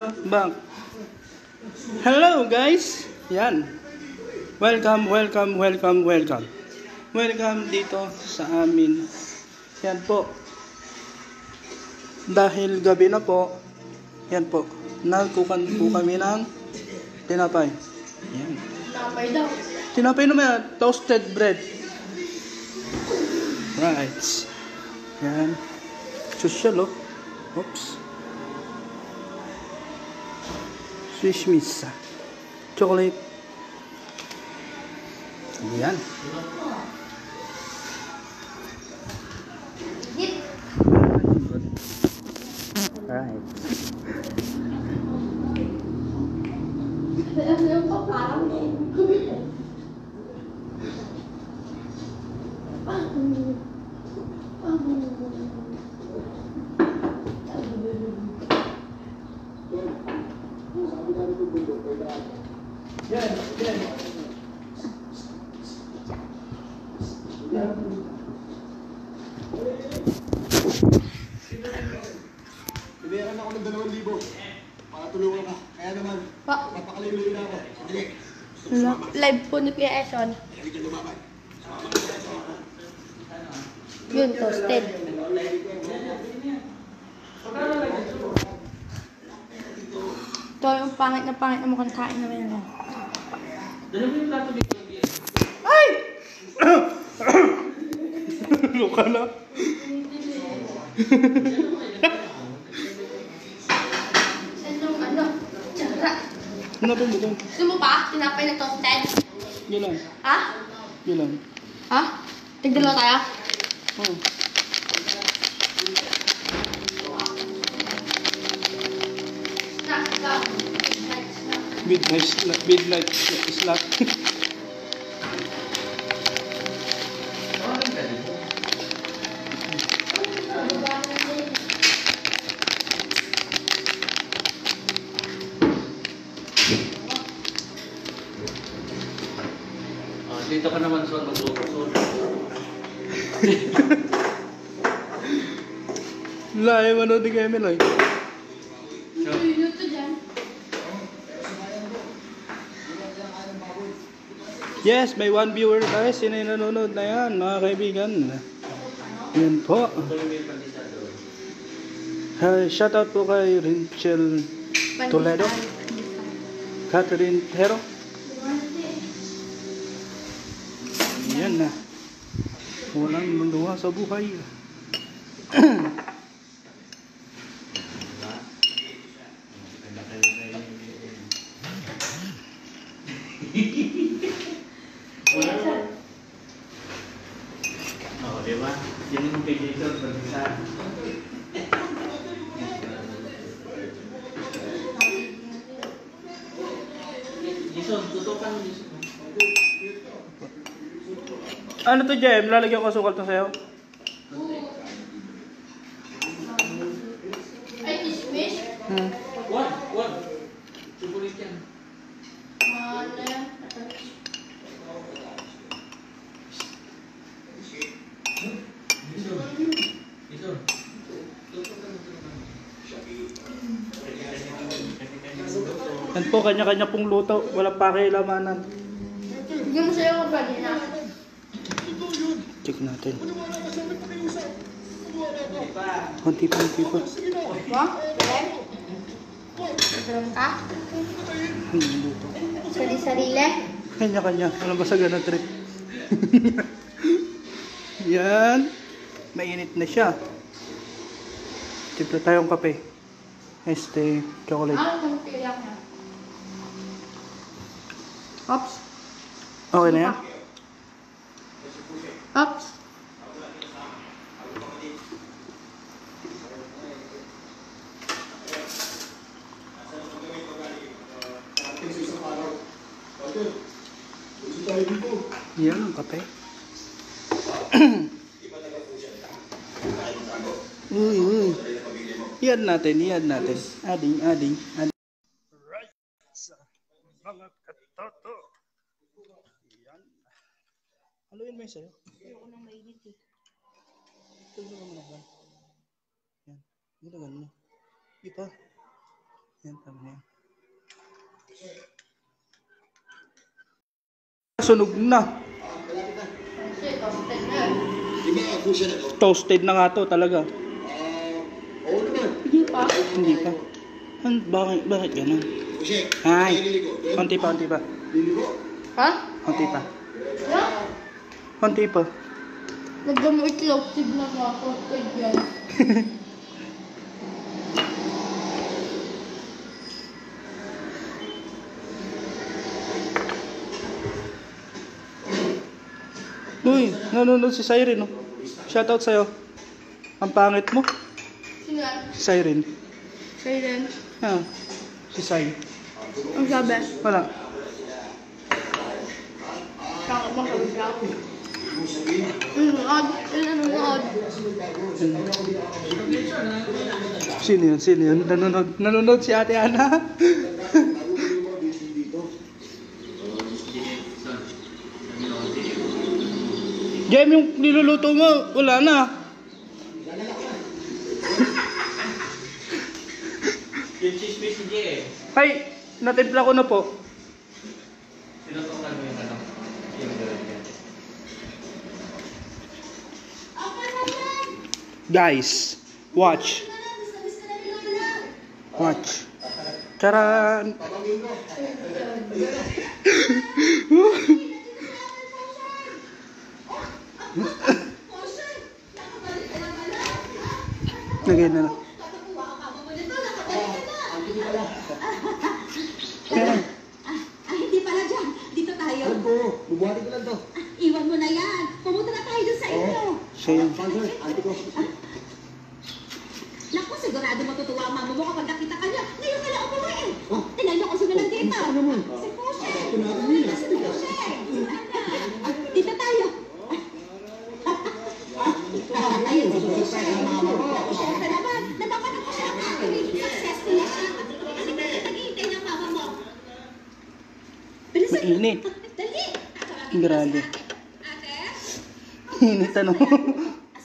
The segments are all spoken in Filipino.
Back. Hello guys. Yan. Welcome. Welcome dito sa amin. Yan po. Dahil gabi na po. Yan po. Nagkukan po kami ng tinapay. Yan. Tinapay daw. Tinapay naman yan. Toasted bread. Right. Yan. Social oh. Oops. Swiss miss. Chocolate. Yan. Alright. Binayaran ako ng 2,000 para tulungan ka. Kaya naman, napakaliluin ako. Sige. Live po ni Kuya Eson. Yun, toasted. Ito yung pangit na mukhang kain naman yan. Ay! Luka na. Tsara. Ano ba mo doon? Gusto mo pa? Tinapay na toasted? Yun lang. Ha? Yun lang. Ha? Tigdalawa tayo? Oh. Snack ka. Midnight snack. Dito ka naman sa magluto. Live ano di kayo Meloy? Minuto dyan. Yes, may one viewer guys. Sino yung nanonood na yan, mga kaibigan? Yan po. Shout out po kay Rinchel Toledo, Catherine Hero. Yan na. Walang maluwa sa buhay. Oh, di ba? Yan yung pagkita sa Jason, tutukan mo Jason. Ano to, Jem? Lalagyan ko asukal to sa'yo? Ay, kismis? Wag. Chocolate yan. Jason. Yan po, kanya-kanya pong luto. Walang pakilamanan. Bigyan mo sa'yo kung pwede na. Check natin. Konti pa. Ba? Pwede? Pwede ka? Luto. Sari-sarili? Kanya-kanya. Walang basagan na trip. Yan. Mainit na siya. Tipla tayong kape. Chocolate. Ano kung tiyak na? Oops. Okay na yan? Oops. Yan ang kape. Uy. Yan natin. Ading. Right. Mga katoto. Yan. Haluin mo yung sa'yo. Ayoko nang mainit eh. Tignan mo naman. Yan. Ginagan mo. Ipa. Yan, tama na yan. Sunog na. Kasi, toasted na yan. Di ba fusion na to? Toasted na nga to talaga. Oo naman. Hindi pa. Hindi pa. Bakit ganun? Fusion, Ay, liligo. konti pa. Liligo. Ha? Konti pa. Yeah. Konti pa. Lagyan mo itlog, tignan mo ako. Yan. Uy, nanonood si Siren, no? Shoutout sa'yo. Ang pangit mo. Sino yan? Si Siren. Siren. Ha, si Sai. Ang sabi? Wala. Kaka bang kawin ka? Nanonood. Nanonood. Sino yun? Nanonood si Ate Ana. Game yung niluluto mo, wala na. Yung cheese paste si Jay eh. Ay, natimpla ko na po. Sinutukan mo yung ano. Yung gawin. Guys, watch. Watch. Charan. Lagay na. Hindi pala dyan. Dito tayo. Bubuhati ko lang to. Iwan mo na yan. Pumunta na tayo dun sa inyo. Siya yun. Sponsor, auntie ko. Naku, sigurado matutuwa ang mama mo kapag nakita ka niya. Ngayon ka lang umuwi eh. Tingnan niyo kung sino nandito. Si Pushe. Si Pushe. Dito tayo. Ayun, si Pushe. Siyempre naman, napapanag ko siya ang family. Successful na siya. Kasi nag-iintay ng mama mo. Bilisan. Mainit. Dali. Grabe. Ate? Init ano.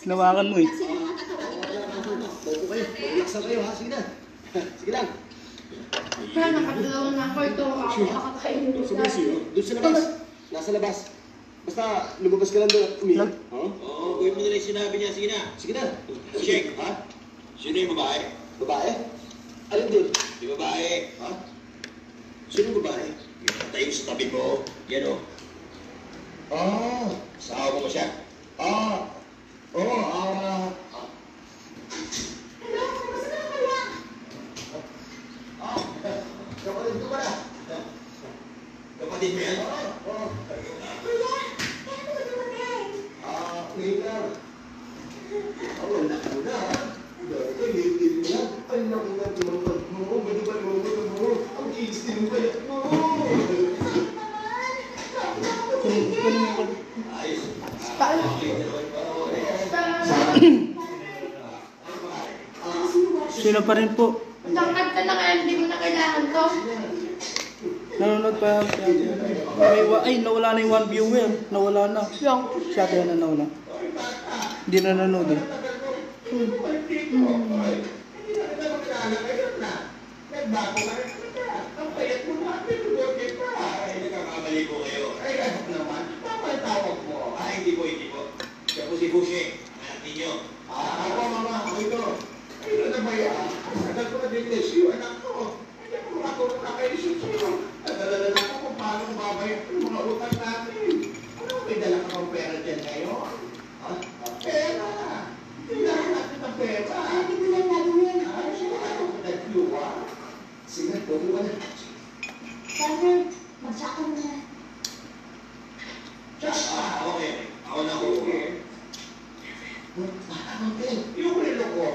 Nawakan mo eh. Sino ang tatawagin ko? Opo kayo. Relax lang kayo ha. Sige na. Sige lang. Kaya nakadalaw na ako ito. Ako nakakainin So, Mercy, doon sa labas. Nasa labas. Basta lumabas ka lang doon at umiyak. Oo, gawin mo nila yung sinabi niya. Sige na. Sige na. Shake. Ha? Sino yung babae? Babae? Alin doon? Yung babae. Ha? Sino babae? Yung tayo sa tabi mo. Yan o. Ah. Asawa mo ba siya? Ah. Oo. Hello, kamusta ka kaya? Kapatid ko ba na? Kapatid mo yan? Oo. Kuya, kaya mo dumating? Later. Wala ka na ha? Dati, litin mo yan. Ay, naku nga, tumangkad mo. Bali ba naman mo? Ang kids din mo kaya mo. Ayos. Sino pa rin po? Tangkad ka na kaya hindi mo na kailangan to. Nanonood pa. Ay, nawala na yung one viewer. Nawala na. Yung. Si Ate Ana nawala. Hindi na nanonood eh. Nagbago ka rin. Ang payat mo na. Pinugod ka. Ay, nagkakamali po kayo. Ay, ano naman? Tama yung tawag mo. Ah, hindi po. Siya po si Bushe. Anak ninyo. Ako, mama. Ako ito. Ay, ano ba yan? Tagal ko na din siyo. Anak ko. Hindi ako makatulong na kayo siyo. Nagdalala na ako kung paano mabayad yung mga utang natin. Ano, may dala ka pang pera dyan ngayon? Pera. Tingnan natin ang pera. Hindi mo lang gagawin. Ay, siya. Nagluwa. Sige, tuloy ka na. Father, magsaka mo na. Okay. Ako na po. Yung relo ko,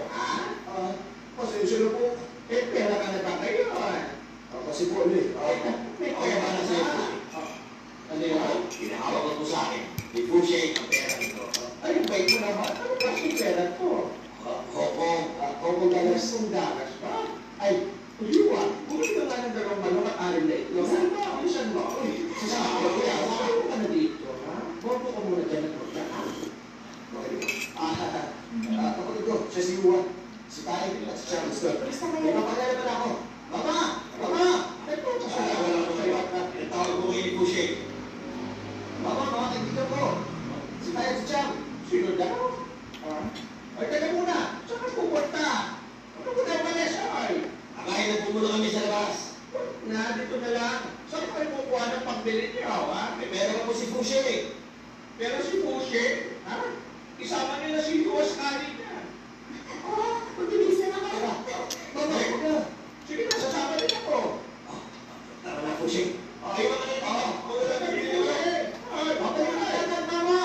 pasensya na po. Pera ka na ba kayo? Kasi po ulit. Okay ba na sa'yo? Ano yun? Pinahawak ko po sa akin. Ni Bushe ang pera nito. Ay, bait mo naman. Ano ba yung pera ko? Hopong. Kung dalas ng dalas pa. Ay, Liwa, bumili ka nga ng dalawang manok at arin na ito. Saan ba? Saan mo? Sasama ko yan. Saan ka na dito, ha? Boto ka muna dyan ng pagkakas. Kapatid ko, siya si Juan. Si Tay at si Charles. May papagala pa na ako. Baba! na lang. Saan kayo kukuha ng pambili niyo, ha? May pera na po si Fushe. Pero si Pushe, ha? Isama niyo na si Luwas Kali niya. Magbibilis na kayo. Sige na, sasama din ako. Tara na, Fushe. Ay, wala na bili ulit. Ay, wala na tama.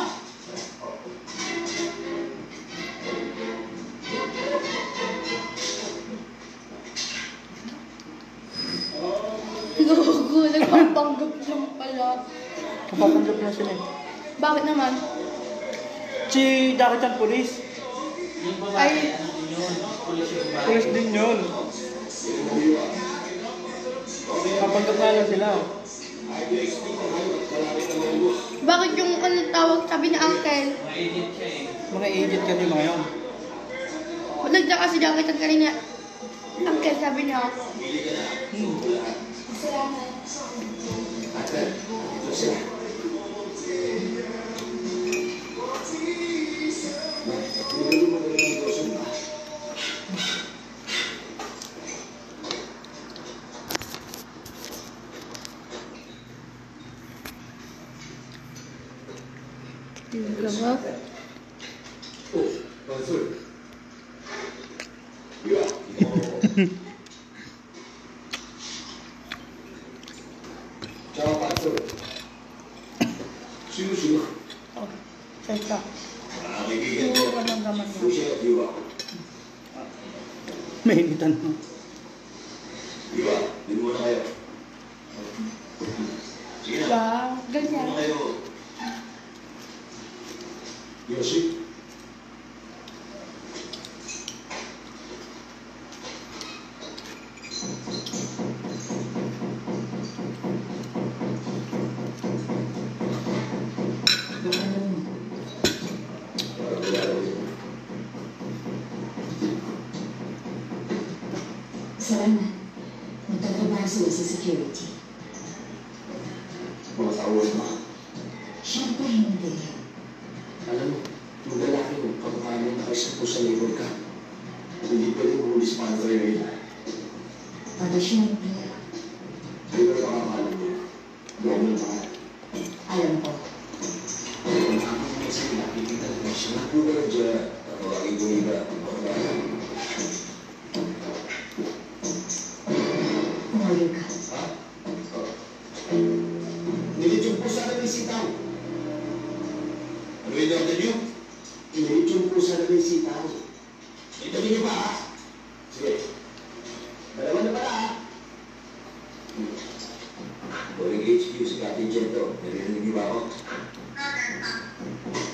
Gago, nagpapanggap lang pala. Kapapanggap na sila eh. Bakit naman? Si Jackie Chan, police. Yung babae, Ay. ano din yun? Pulis yung babae. Police din yun. Kapapanggap na lang sila. Bakit yung ano tawag sabi ni Uncle? Maedit siya eh. Mga agent kasi mga yun. Nagda kasi Jackie Chan kanina. Uncle sabi niya. Salamat. Ate, ito sila. Gama. Oh, Mansur. Iya, Ciao, Mansur. Sino? Oh, teka. Kaibigan Puro ko. ka ng gaman mo. Fushe at Yuwa. Mainitan mo. Yuwa, din muna kayo. Sige na. Ba, ganyan. Muna kayo. Yoshi. Salamat. Nagtatrabaho sila sa security. Mga tawag mo. Siyempre hindi. Alam mo, yung lalaki mo, kapag mo nakaisap ko sa labor ka, hindi pwede mo ulis-sponsor yun. Pero siyempre, Pero pakakalan mo, gawin mo ka. alam ko. Kung ako mo sa pinakikita ko siya, nakuha na dyan. Tatawagin ko nila. Umorder ka. Ha? Nilit yung pusa na may sitaw. Ano yung order niyo? Nilit yung pusa na may sitaw. Ito niyo ba, ha? Sige. Dalawa na pala, ha? Boring HQ si Captain Gento. Narinig niyo ba ako?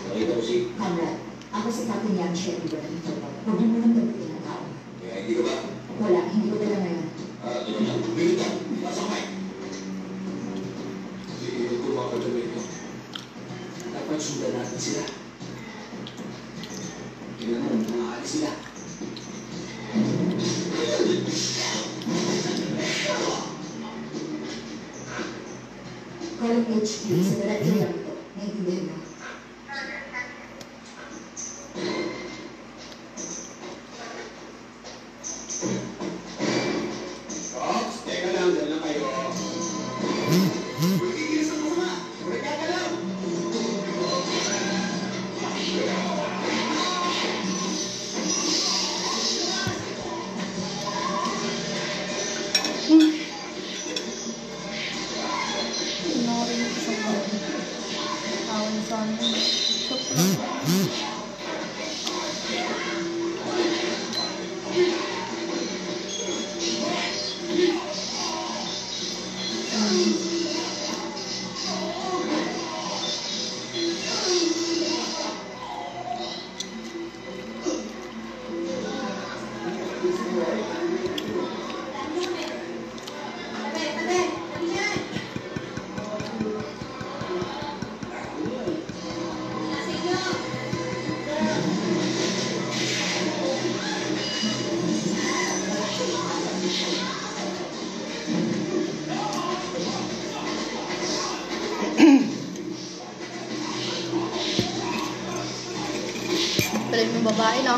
Nakita ko si... Conrad, ako si Captain Yang Sherry Berlin. Huwag mo nang dabitin ang tao. Kaya hindi ka ba? Wala, hindi ko dala ngayon. Doon lang. Bigit ka. Pasok kayo. Hindi ko makakadamit ko. Dapat sundan natin sila. Tingnan mo, makakali sila. Calling HQ sa director lang ito. Naintindihan mo. Ops, teka lang, dyan lang kayo. Magigil sa masama. Wala ka lang. Nakarin ko sa mga. Tawan sa amin. Sobrang. Balik ng babae, no?